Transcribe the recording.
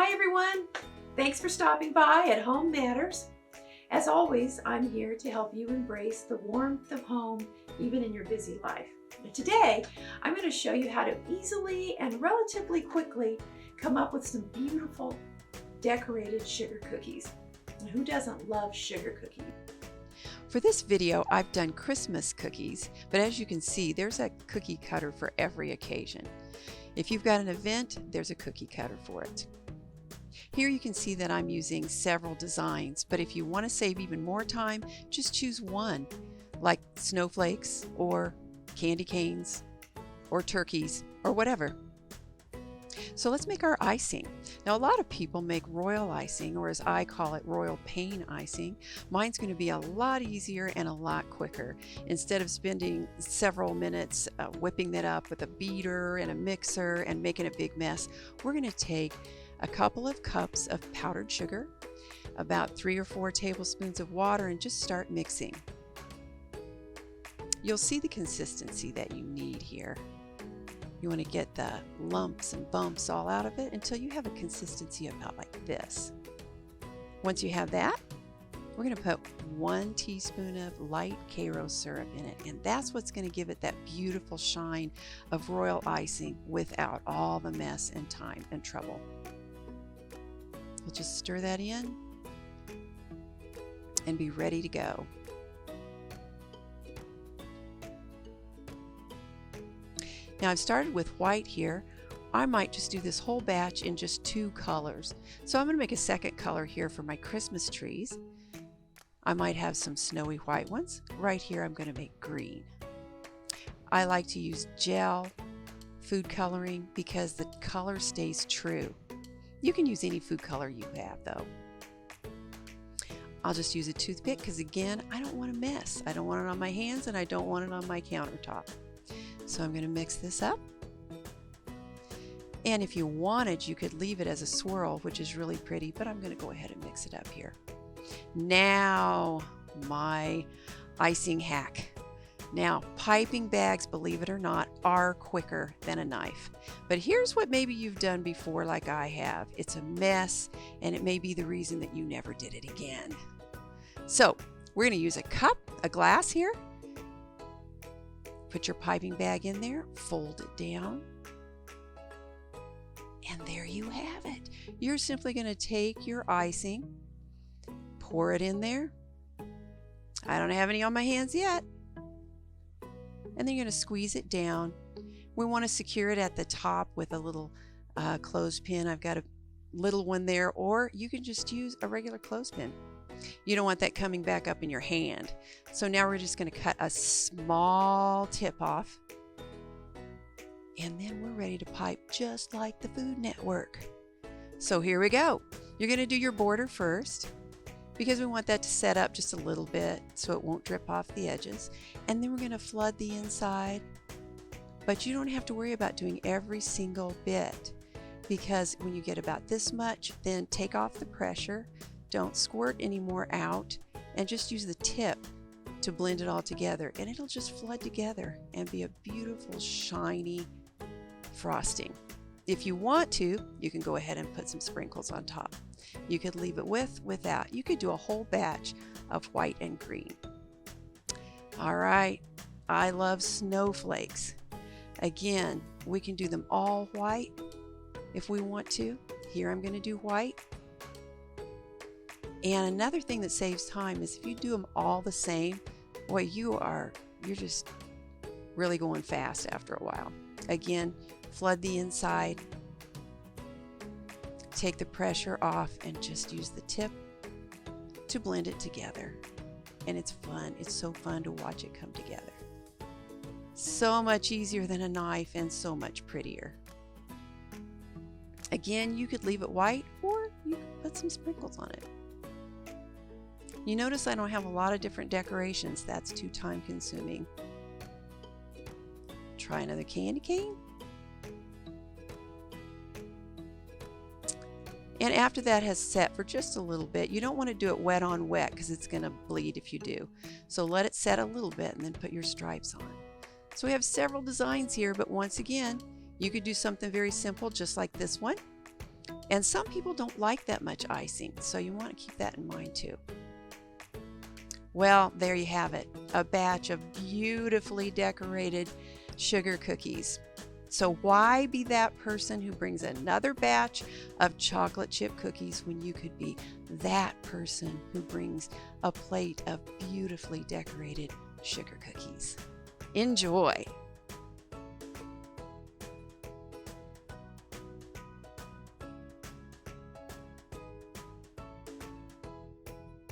Hi everyone! Thanks for stopping by at Home Matters. As always, I'm here to help you embrace the warmth of home even in your busy life. And today, I'm going to show you how to easily and relatively quickly come up with some beautiful decorated sugar cookies. And who doesn't love sugar cookies? For this video, I've done Christmas cookies, but as you can see, there's a cookie cutter for every occasion. If you've got an event, there's a cookie cutter for it. Here you can see that I'm using several designs, but if you want to save even more time, just choose one, like snowflakes or candy canes or turkeys or whatever. So let's make our icing. Now a lot of people make royal icing, or as I call it, royal pain icing. Mine's going to be a lot easier and a lot quicker. Instead of spending several minutes whipping that up with a beater and a mixer and making a big mess, we're going to take a couple of cups of powdered sugar, about 3 or 4 tablespoons of water, and just start mixing. You'll see the consistency that you need here. You want to get the lumps and bumps all out of it until you have a consistency about like this. Once you have that, we're going to put 1 teaspoon of light Karo syrup in it, and that's what's going to give it that beautiful shine of royal icing without all the mess and time and trouble. We'll just stir that in and be ready to go. Now I've started with white here. I might just do this whole batch in just 2 colors. So I'm going to make a second color here for my Christmas trees. I might have some snowy white ones. Right here I'm going to make green. I like to use gel food coloring because the color stays true. You can use any food color you have though. I'll just use a toothpick because again, I don't want to mess. I don't want it on my hands and I don't want it on my countertop. So I'm going to mix this up. And if you wanted, you could leave it as a swirl, which is really pretty, but I'm going to go ahead and mix it up here. Now, my icing hack. Now, piping bags, believe it or not, are quicker than a knife. But here's what maybe you've done before like I have. It's a mess, and it may be the reason that you never did it again. So, we're going to use a cup, a glass here. Put your piping bag in there, fold it down, and there you have it. You're simply going to take your icing, pour it in there. I don't have any on my hands yet. And then you're going to squeeze it down. We want to secure it at the top with a little clothespin. I've got a little one there, or you can just use a regular clothespin. You don't want that coming back up in your hand. So now we're just going to cut a small tip off. And then we're ready to pipe just like the Food Network. So here we go. You're going to do your border first, because we want that to set up just a little bit so it won't drip off the edges. And then we're going to flood the inside. But you don't have to worry about doing every single bit, because when you get about this much, then take off the pressure. Don't squirt any more out, and just use the tip to blend it all together, and it'll just flood together and be a beautiful shiny frosting. If you want to, you can go ahead and put some sprinkles on top. You could leave it with, without. You could do a whole batch of white and green. All right, I love snowflakes. Again, we can do them all white if we want to. Here I'm going to do white. And another thing that saves time is if you do them all the same, boy, you're just really going fast after a while. Again, flood the inside, take the pressure off, and just use the tip to blend it together. And it's fun. It's so fun to watch it come together. So much easier than a knife and so much prettier. Again, you could leave it white or you could put some sprinkles on it. You notice I don't have a lot of different decorations. That's too time consuming. Try another candy cane. And after that has set for just a little bit, you don't want to do it wet on wet because it's going to bleed if you do. So let it set a little bit and then put your stripes on. So we have several designs here, but once again, you could do something very simple just like this one. And some people don't like that much icing, so you want to keep that in mind too. Well, there you have it, a batch of beautifully decorated sugar cookies. So why be that person who brings another batch of chocolate chip cookies when you could be that person who brings a plate of beautifully decorated sugar cookies? Enjoy!